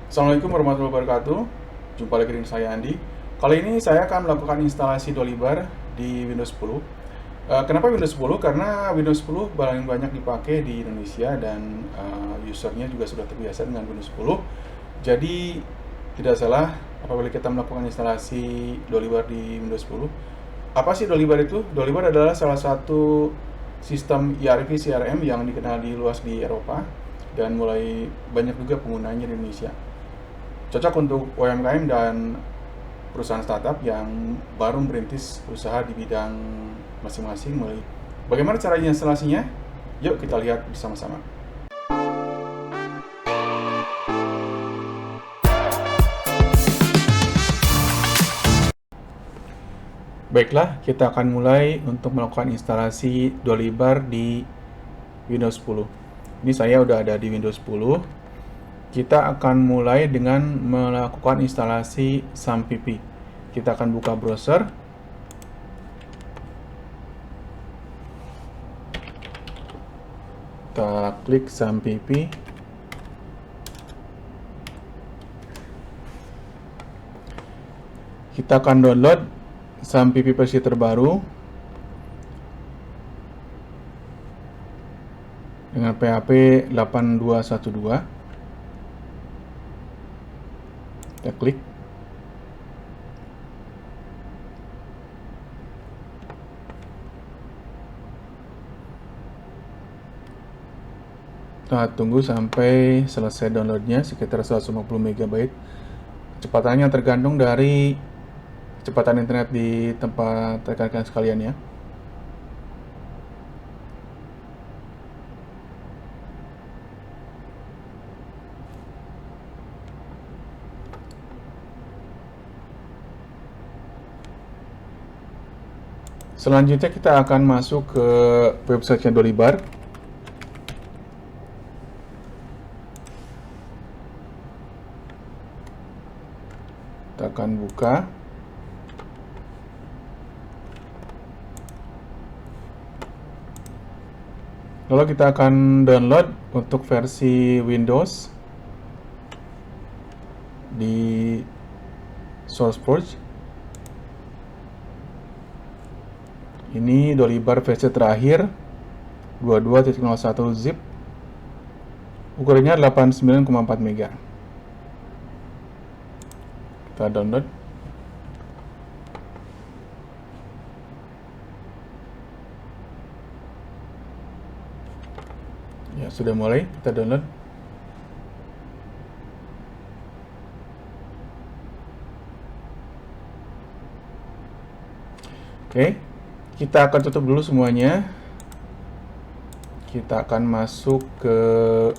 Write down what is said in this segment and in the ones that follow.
Assalamualaikum warahmatullahi wabarakatuh. Jumpa lagi dengan saya Andi. Kali ini saya akan melakukan instalasi Dolibar di Windows 10. Kenapa Windows 10? Karena Windows 10 paling banyak dipakai di Indonesia dan usernya juga sudah terbiasa dengan Windows 10. Jadi tidak salah apabila kita melakukan instalasi Dolibar di Windows 10. Apa sih Dolibar itu? Dolibar adalah salah satu sistem ERP CRM yang dikenal di luas di Eropa dan mulai banyak juga penggunanya di Indonesia. Cocok untuk UMKM dan perusahaan startup yang baru merintis usaha di bidang masing-masing. Bagaimana cara instalasinya? Yuk kita lihat bersama-sama. Baiklah, kita akan mulai untuk melakukan instalasi Dolibar di Windows 10. Ini saya udah ada di Windows 10. Kita akan mulai dengan melakukan instalasi SAMPP. Kita akan buka browser. Kita klik SAMPP. Kita akan download SAMPP versi terbaru dengan PHP 8212. Kita klik. Kita tunggu sampai selesai downloadnya, sekitar 150 MB. Kecepatannya tergantung dari kecepatan internet di tempat rekan-rekan sekalian ya. Selanjutnya kita akan masuk ke website Dolibar. Kita akan buka. Lalu kita akan download untuk versi Windows di SourceForge. Ini Dolibar versi terakhir 22.01 zip. Ukurannya 89,4 MB. Kita download. Ya, sudah mulai. Kita download. Oke. Kita akan tutup dulu semuanya. Kita akan masuk ke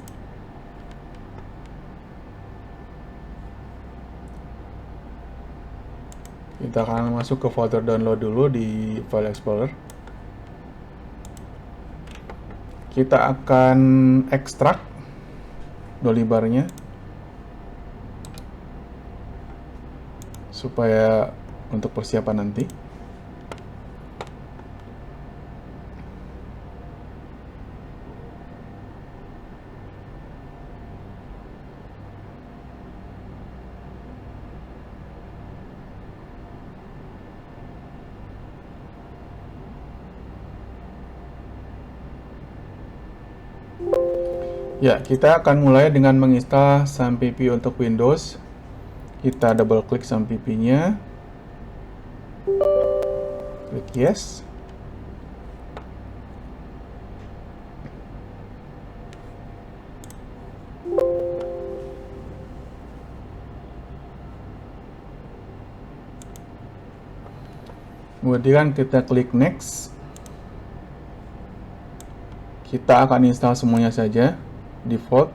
folder download dulu di File Explorer. Kita akan ekstrak Dolibarnya supaya untuk persiapan nanti. Ya, kita akan mulai dengan menginstal SAMPP untuk Windows. Kita double klik SAMPP-nya. Klik yes. Kemudian kita klik next. Kita akan install semuanya saja. Default.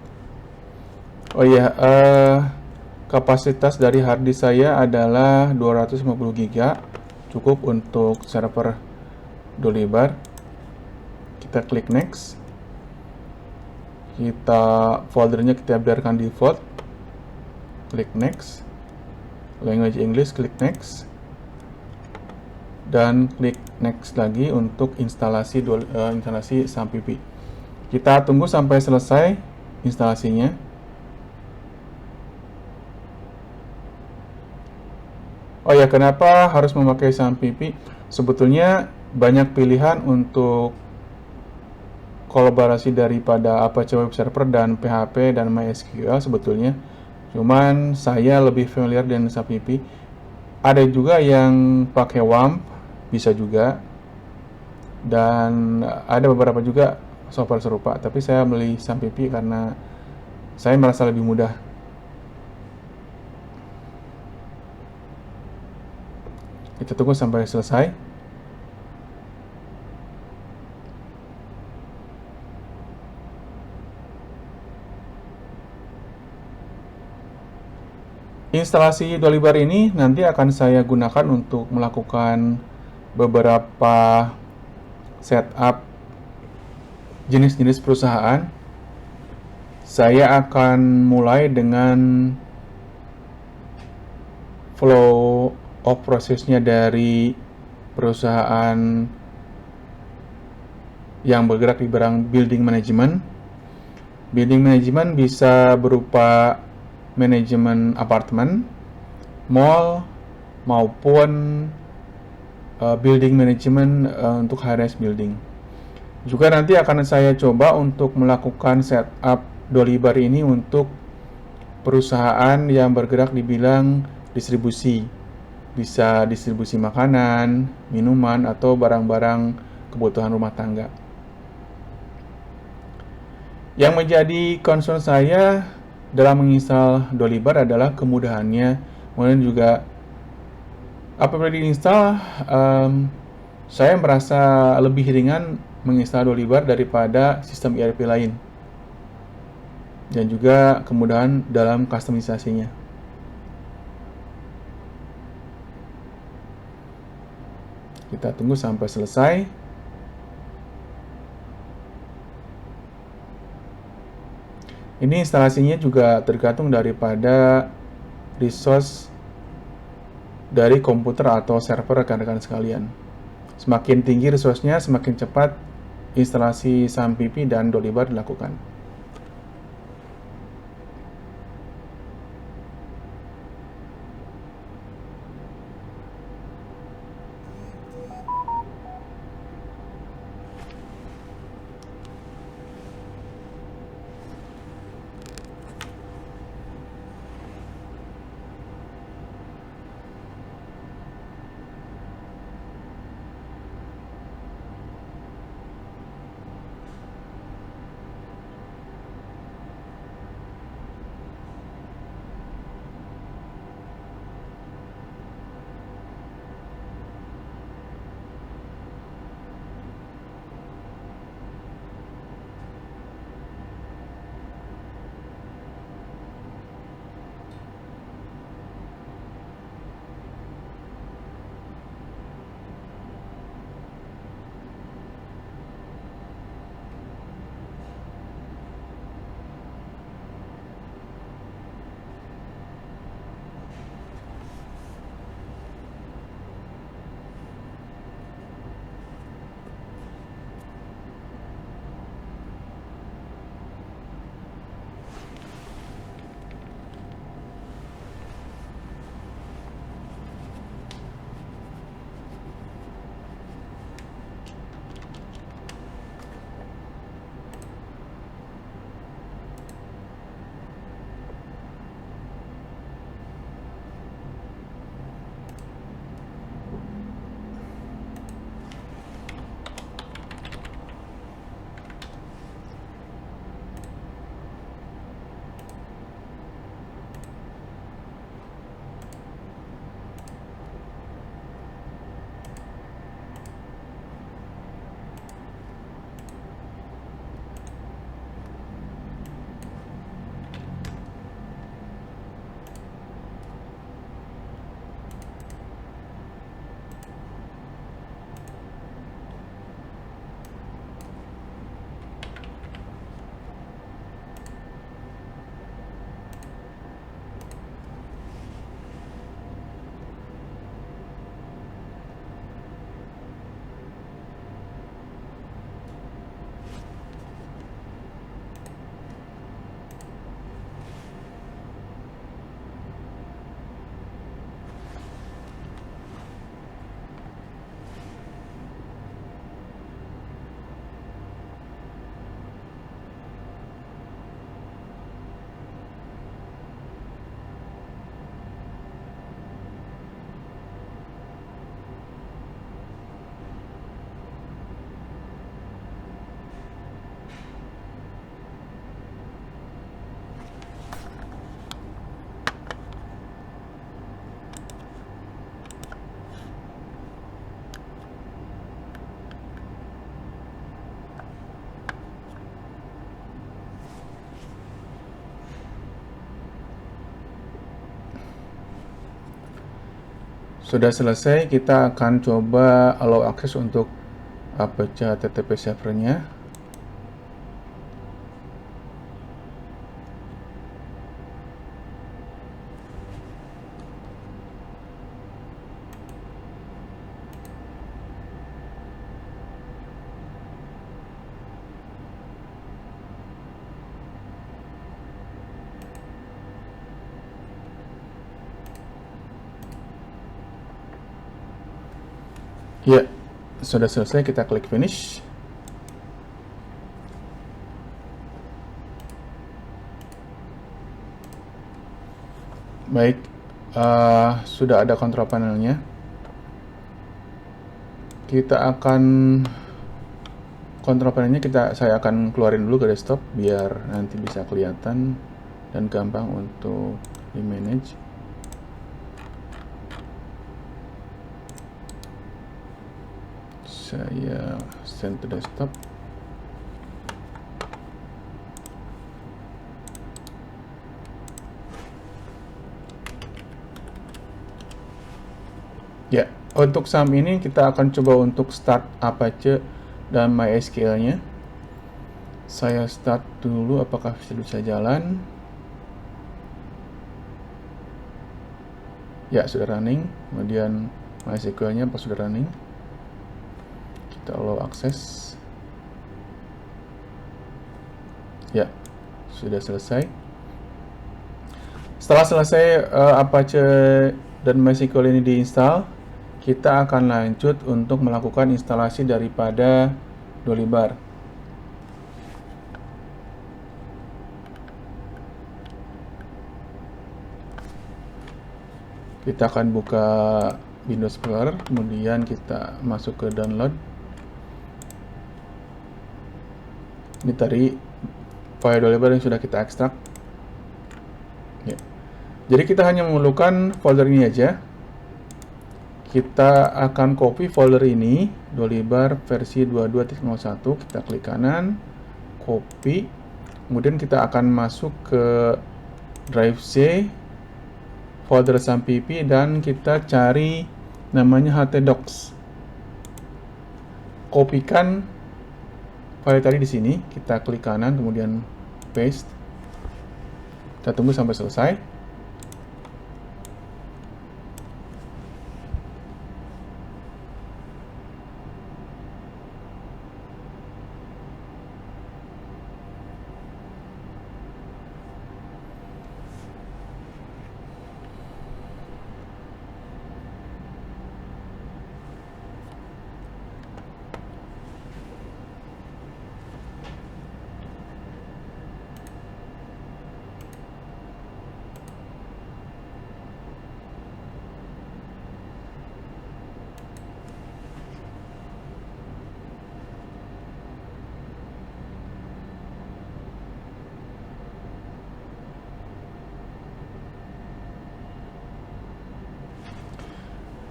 Oh ya, kapasitas dari hard disk saya adalah 250 GB, cukup untuk server Dolibar. Kita klik next. Foldernya kita biarkan default. Klik next. Language English, klik next. Dan klik next lagi untuk instalasi SAMPP. Kita tunggu sampai selesai instalasinya. Oh ya, kenapa harus memakai SAMPP? Sebetulnya banyak pilihan untuk kolaborasi daripada Apache Web Server dan PHP dan MySQL sebetulnya. Cuman saya lebih familiar dengan SAMPP. Ada juga yang pakai WAMP, bisa juga. Dan ada beberapa juga software serupa, tapi saya beli SAMPP karena saya merasa lebih mudah. Kita tunggu sampai selesai. Instalasi Dolibar ini nanti akan saya gunakan untuk melakukan beberapa setup jenis-jenis perusahaan. Saya akan mulai dengan flow of prosesnya dari perusahaan yang bergerak di bidang building management. Building management bisa berupa manajemen apartemen, mall, maupun building management untuk high-rise building. Juga nanti akan saya coba untuk melakukan setup Dolibar ini untuk perusahaan yang bergerak di bidang distribusi. Bisa distribusi makanan, minuman, atau barang-barang kebutuhan rumah tangga. Yang menjadi concern saya dalam menginstal Dolibar adalah kemudahannya, kemudian juga apabila diinstal, saya merasa lebih ringan menginstal Dolibar daripada sistem ERP lain, dan juga kemudahan dalam customisasinya. Kita tunggu sampai selesai. Ini instalasinya juga tergantung daripada resource dari komputer atau server rekan-rekan sekalian. Semakin tinggi resource-nya, semakin cepat instalasi SAMPP dan Dolibar dilakukan. Sudah selesai, kita akan coba allow access untuk Apache HTTP servernya. Ya, sudah selesai, kita klik finish. Baik, sudah ada control panelnya. Control panelnya saya akan keluarin dulu ke desktop biar nanti bisa kelihatan dan gampang untuk di manage. Saya send to desktop. Ya, untuk SAM ini kita akan coba untuk start Apache dan MySQL-nya. Saya start dulu apakah bisa jalan. Ya, sudah running. Kemudian MySQL-nya pas sudah running. Kita allow access. Ya, sudah selesai. Setelah selesai Apache dan MySQL ini diinstal, kita akan lanjut untuk melakukan instalasi daripada Dolibar. Kita akan buka Windows Explorer, kemudian kita masuk ke download. Ini tadi file Dolibar yang sudah kita ekstrak. Ya. Jadi kita hanya memerlukan folder ini aja. Kita akan copy folder ini, Dolibar versi 22.01. Kita klik kanan, copy. Kemudian kita akan masuk ke drive C, folder SAMPP, dan kita cari namanya htdocs. Kopikan file tadi di sini, kita klik kanan, kemudian paste. Kita tunggu sampai selesai.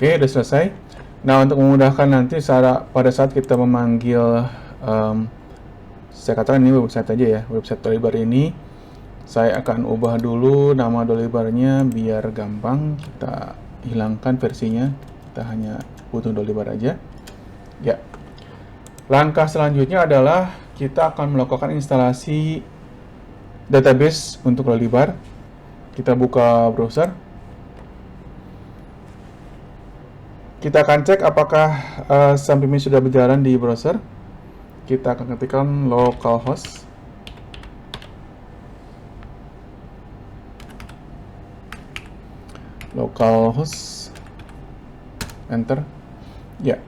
Oke, udah selesai. Nah, untuk memudahkan nanti pada saat kita memanggil, saya katakan ini website aja ya, website Dolibar ini, saya akan ubah dulu nama Dolibarnya biar gampang. Kita hilangkan versinya, kita hanya butuh Dolibar aja. Ya, langkah selanjutnya adalah kita akan melakukan instalasi database untuk Dolibar. Kita buka browser. Kita akan cek apakah SAMPP sudah berjalan di browser. Kita akan ketikkan localhost. Localhost. Enter. Ya.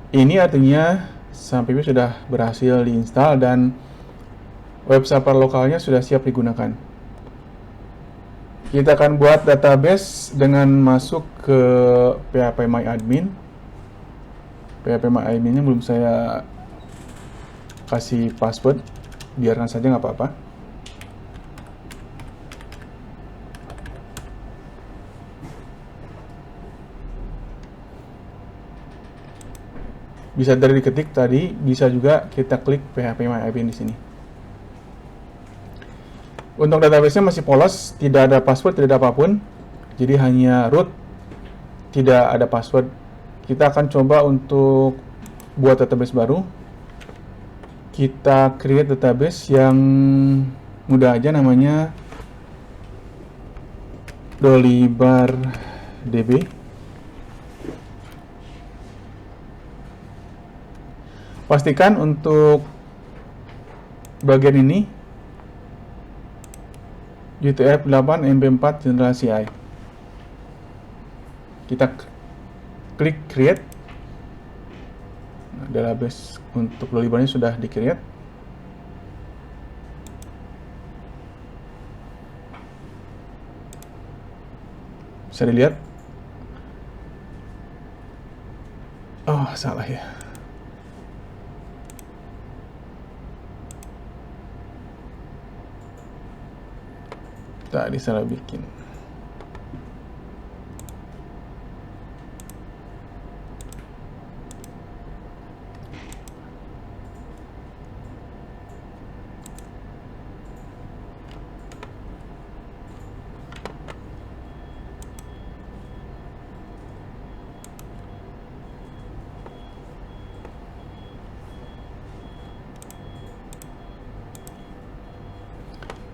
Ini artinya SAMPP sudah berhasil diinstal dan web server lokalnya sudah siap digunakan. Kita akan buat database dengan masuk ke phpMyAdmin. phpMyAdmin-nya belum saya kasih password, biarkan saja nggak apa-apa. Bisa dari diketik tadi, bisa juga kita klik phpMyAdmin di sini. Untuk database-nya masih polos, tidak ada password, tidak ada apapun. Jadi hanya root tidak ada password. Kita akan coba untuk buat database baru. Kita create database yang mudah aja, namanya Dolibar DB. Pastikan untuk bagian ini UTF-8 MB4 generasi I. Kita klik create. Database untuk Dolibarnya sudah di create. Bisa dilihat. Oh, salah ya. Tadi salah bikin.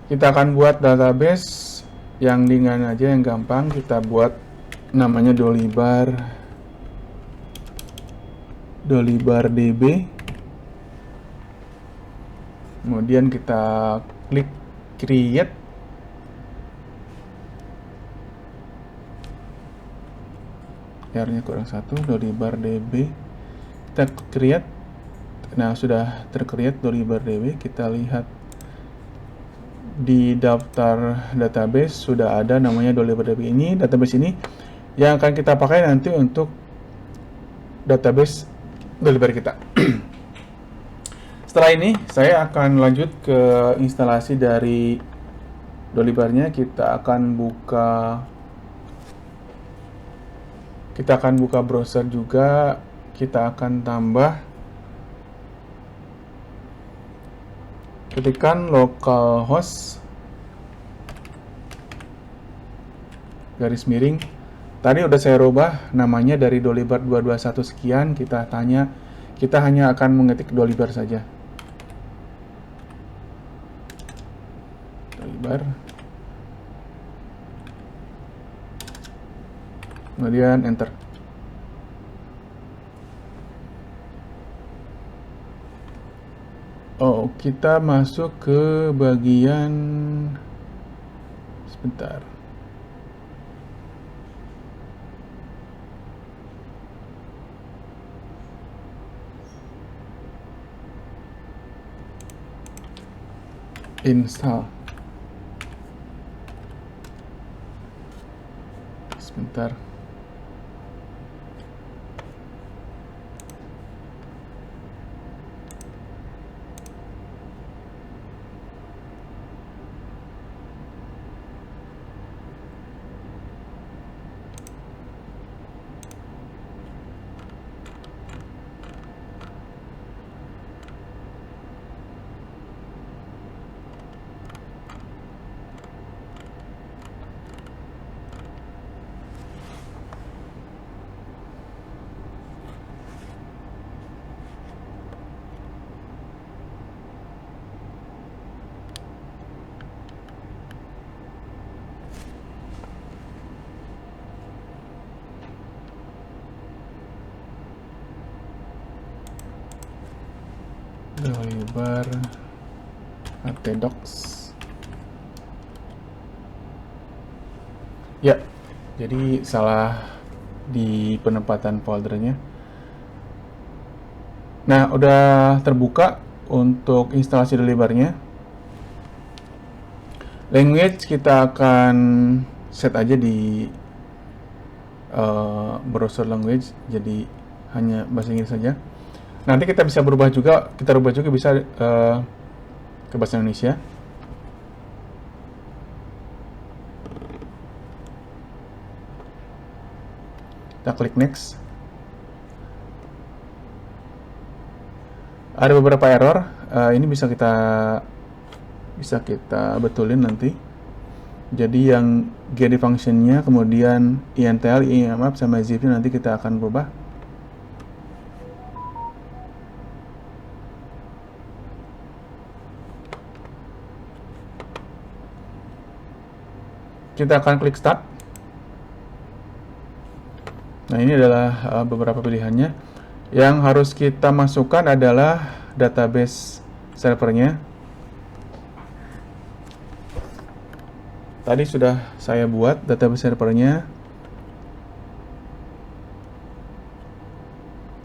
Kita akan buat database yang ringan aja, yang gampang. Kita buat namanya Dolibar DB. Kemudian kita klik create. R-nya kurang satu, Dolibar DB. Kita create. Nah, sudah tercreate Dolibar DB. Kita lihat di daftar database sudah ada namanya Dolibar DB. Ini database ini yang akan kita pakai nanti untuk database Dolibar kita. Setelah ini saya akan lanjut ke instalasi dari Dolibarnya. Kita akan buka browser juga. Kita akan tambah, ketikkan localhost garis miring. Tadi udah saya rubah namanya dari Dolibar 221 sekian. Kita hanya akan mengetik Dolibar saja. Dolibar. Kemudian enter. Oh, kita masuk ke bagian, sebentar. Install. Sebentar. Dolibar htdocs. Ya, jadi salah di penempatan foldernya. Nah, udah terbuka untuk instalasi Dolibarnya. Language kita akan set aja di browser language, jadi hanya bahasa Inggris saja. Nanti kita bisa rubah juga bisa ke bahasa Indonesia. Kita klik next. Ada beberapa error, ini bisa kita betulin nanti. Jadi yang getty functionnya, kemudian intl, emap, sama zipnya nanti kita akan rubah. Kita akan klik start. Nah, ini adalah beberapa pilihannya. Yang harus kita masukkan adalah database servernya. Tadi sudah saya buat database servernya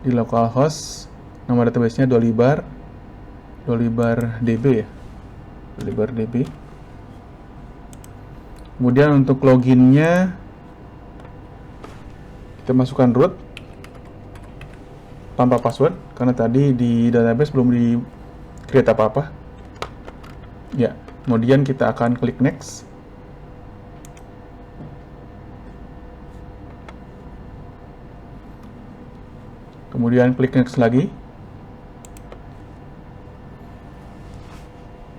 di localhost. Nama databasenya Dolibar DB ya, Dolibar DB. Kemudian untuk loginnya kita masukkan root tanpa password karena tadi di database belum di create apa-apa. Ya, kemudian kita akan klik next. Kemudian klik next lagi.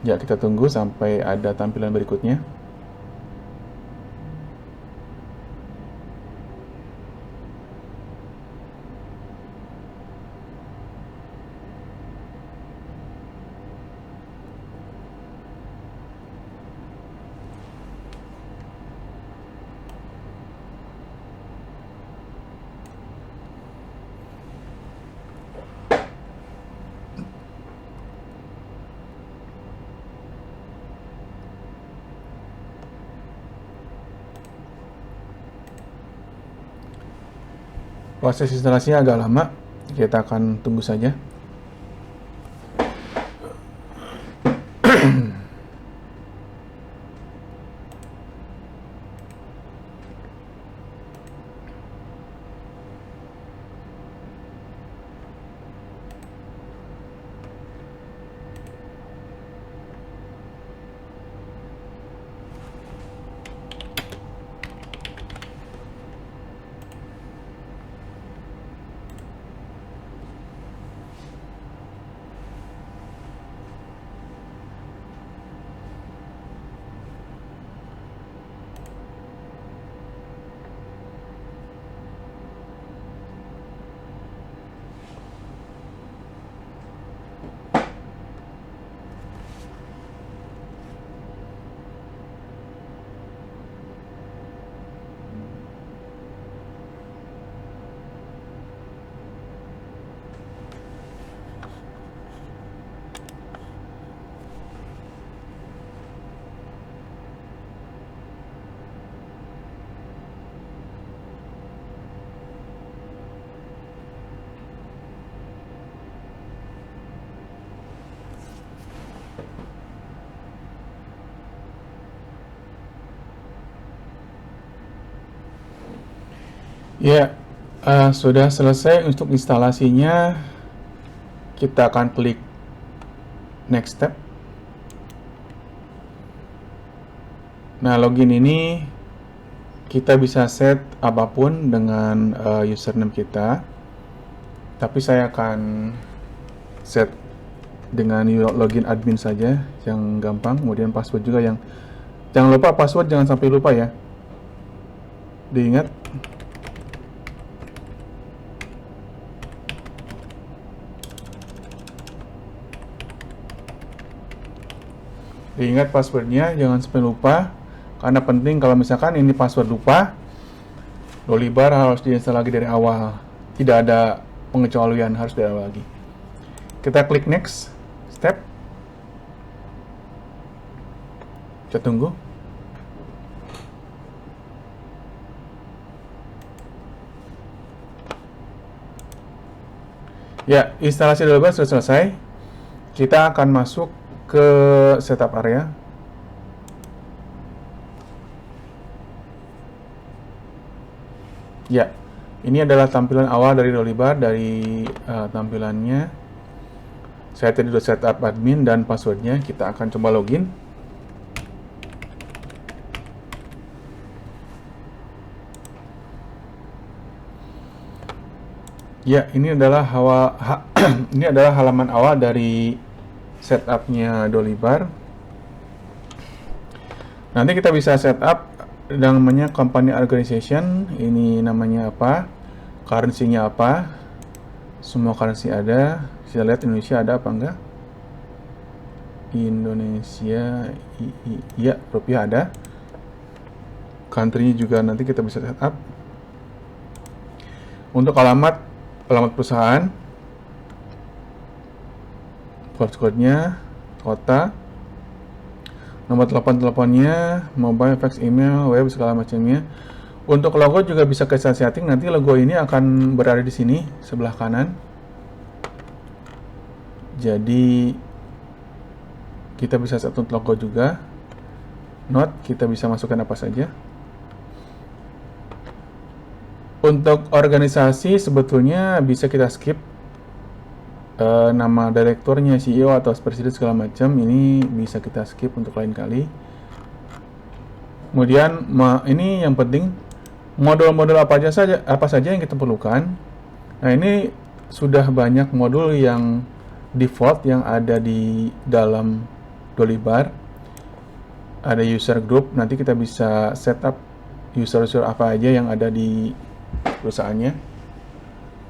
Ya, kita tunggu sampai ada tampilan berikutnya. Proses instalasinya agak lama, kita akan tunggu saja. Ya, sudah selesai untuk instalasinya. Kita akan klik next step. Nah, login ini kita bisa set apapun dengan username kita. Tapi saya akan set dengan login admin saja yang gampang. Kemudian password juga yang jangan lupa, password jangan sampai lupa ya. Diingat. Diingat passwordnya, jangan sampai lupa. Karena penting kalau misalkan ini password lupa, Dolibar harus diinstal lagi dari awal. Tidak ada pengecualian, harus dari awal lagi. Kita klik next step. Kita tunggu. Ya, instalasi Dolibar sudah selesai. Kita akan masuk ke setup area. Ya, ini adalah tampilan awal dari Dolibar. Dari tampilannya, saya tadi sudah setup admin dan passwordnya. Kita akan coba login. Ya, ini adalah ini adalah halaman awal dari setupnya Dolibar. Nanti kita bisa setup yang namanya company organization, ini namanya apa, currency-nya apa, semua currency ada. Bisa lihat Indonesia ada apa enggak. Indonesia, iya, rupiah ada. Country juga nanti kita bisa setup. Untuk alamat perusahaan, postcode-nya, kota, nomor telepon teleponnya, mobile, fax, email, web, segala macamnya. Untuk logo juga bisa ke setting. Nanti logo ini akan berada di sini sebelah kanan. Jadi kita bisa set untuk logo juga. Note, kita bisa masukkan apa saja. Untuk organisasi sebetulnya bisa kita skip. Nama direkturnya, CEO atau presiden segala macam ini bisa kita skip untuk lain kali. Kemudian ini yang penting, modul-modul apa saja yang kita perlukan. Nah, ini sudah banyak modul yang default yang ada di dalam Dolibar. Ada user group, nanti kita bisa setup user-user apa aja yang ada di perusahaannya.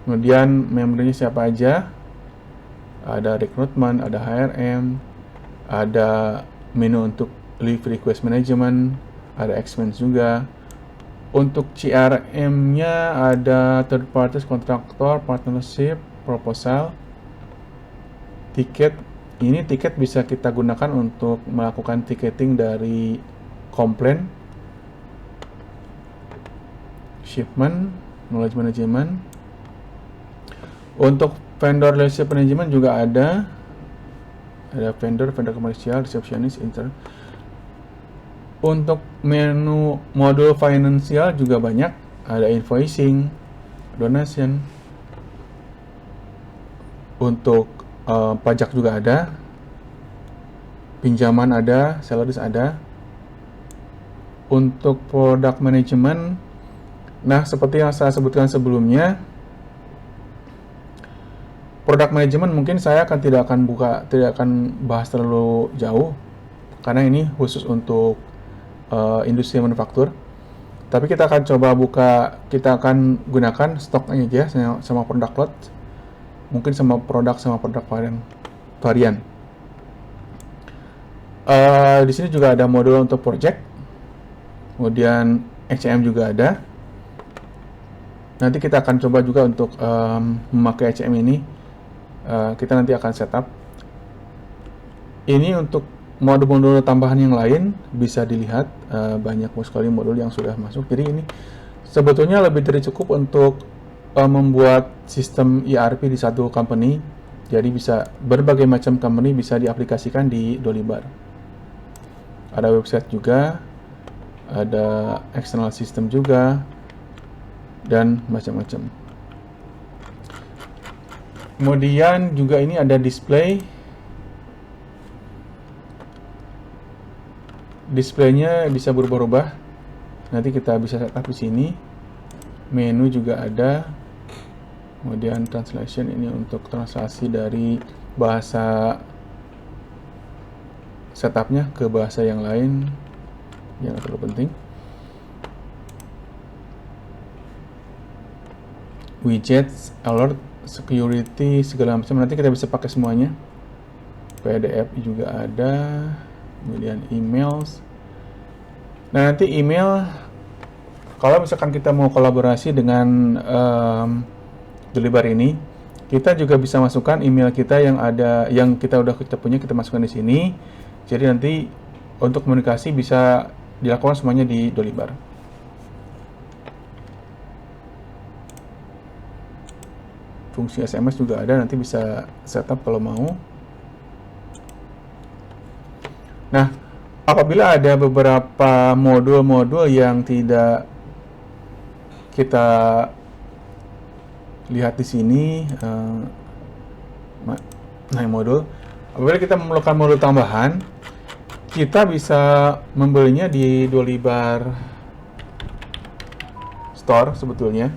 Kemudian membernya siapa aja, ada rekrutmen, ada HRM, ada menu untuk leave request management, ada expense juga. Untuk CRM-nya ada third parties, kontraktor, partnership, proposal, tiket. Ini tiket bisa kita gunakan untuk melakukan ticketing dari komplain, shipment, knowledge management. Untuk vendor relationship management juga ada vendor komersial, receptionist, intern. Untuk menu modul finansial juga banyak, ada invoicing, donation. Untuk pajak juga ada, pinjaman ada, salaries ada. Untuk product management, nah seperti yang saya sebutkan sebelumnya, product management mungkin saya tidak akan bahas terlalu jauh karena ini khusus untuk industri manufaktur. Tapi kita akan kita akan gunakan stoknya aja sama product lot, mungkin sama produk varian. Di sini juga ada modul untuk project, kemudian HCM juga ada. Nanti kita akan coba juga untuk memakai HCM ini. Kita nanti akan setup. Ini untuk modul-modul tambahan yang lain bisa dilihat, banyak sekali modul yang sudah masuk. Jadi ini sebetulnya lebih dari cukup untuk membuat sistem ERP di satu company. Jadi bisa berbagai macam company bisa diaplikasikan di Dolibar. Ada website juga, ada external system juga, dan macam-macam. Kemudian juga ini ada display. Displaynya bisa berubah-ubah. Nanti kita bisa setup di sini. Menu juga ada. Kemudian translation, ini untuk translasi dari bahasa setupnya ke bahasa yang lain yang terlalu penting. Widgets, alert, security, segala macam nanti kita bisa pakai semuanya. PDF juga ada, kemudian emails. Nah, nanti email kalau misalkan kita mau kolaborasi dengan Dolibar ini, kita juga bisa masukkan email kita yang kita punya, kita masukkan di sini. Jadi nanti untuk komunikasi bisa dilakukan semuanya di Dolibar. Fungsi SMS juga ada, nanti bisa setup kalau mau. Nah, apabila ada beberapa modul-modul yang tidak kita lihat di sini, modul. Apabila kita memerlukan modul tambahan, kita bisa membelinya di Dolibar Store sebetulnya.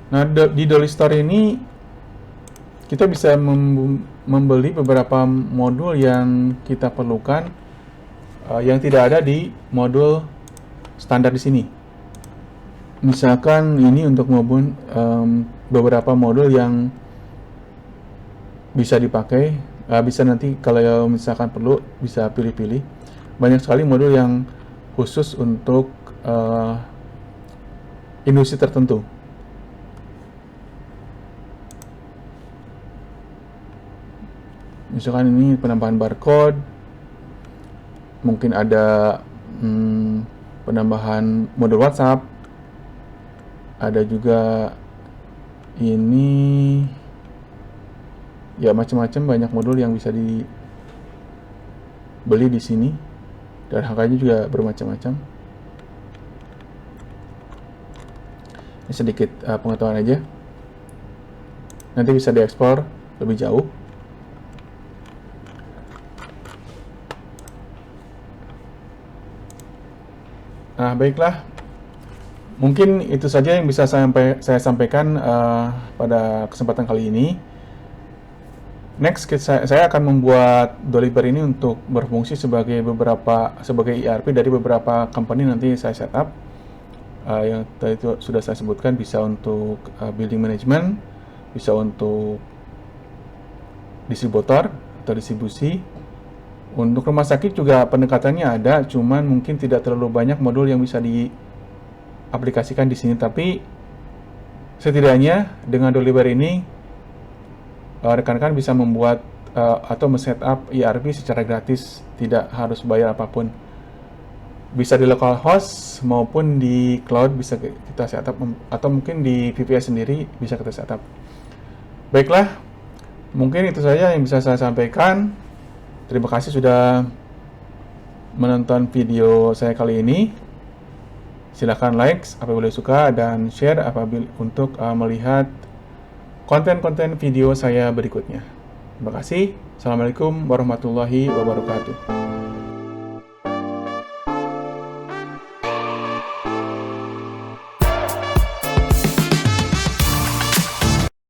Nah, di Doli Store ini kita bisa membeli beberapa modul yang kita perlukan yang tidak ada di modul standar di sini. Misalkan ini untuk beberapa modul yang bisa dipakai, bisa nanti kalau misalkan perlu bisa pilih-pilih. Banyak sekali modul yang khusus untuk industri tertentu. Misalkan ini penambahan barcode, mungkin ada penambahan modul WhatsApp, ada juga ini ya macam-macam, banyak modul yang bisa dibeli di sini dan harganya juga bermacam-macam. Ini sedikit pengetahuan aja, nanti bisa diekspor lebih jauh. Nah, baiklah, mungkin itu saja yang bisa saya sampaikan pada kesempatan kali ini. Next, saya akan membuat Dolibar ini untuk berfungsi sebagai ERP dari beberapa company nanti saya setup. Yang tadi itu sudah saya sebutkan, bisa untuk building management, bisa untuk distributor atau distribusi. Untuk rumah sakit juga pendekatannya ada, cuman mungkin tidak terlalu banyak modul yang bisa diaplikasikan di sini. Tapi setidaknya dengan Dolibar ini rekan-rekan bisa membuat atau men-setup ERP secara gratis, tidak harus bayar apapun. Bisa di localhost maupun di cloud bisa kita setup, atau mungkin di VPS sendiri bisa kita setup. Baiklah, mungkin itu saja yang bisa saya sampaikan. Terima kasih sudah menonton video saya kali ini. Silahkan like apabila suka dan share apabila untuk melihat konten-konten video saya berikutnya. Terima kasih. Assalamualaikum warahmatullahi wabarakatuh.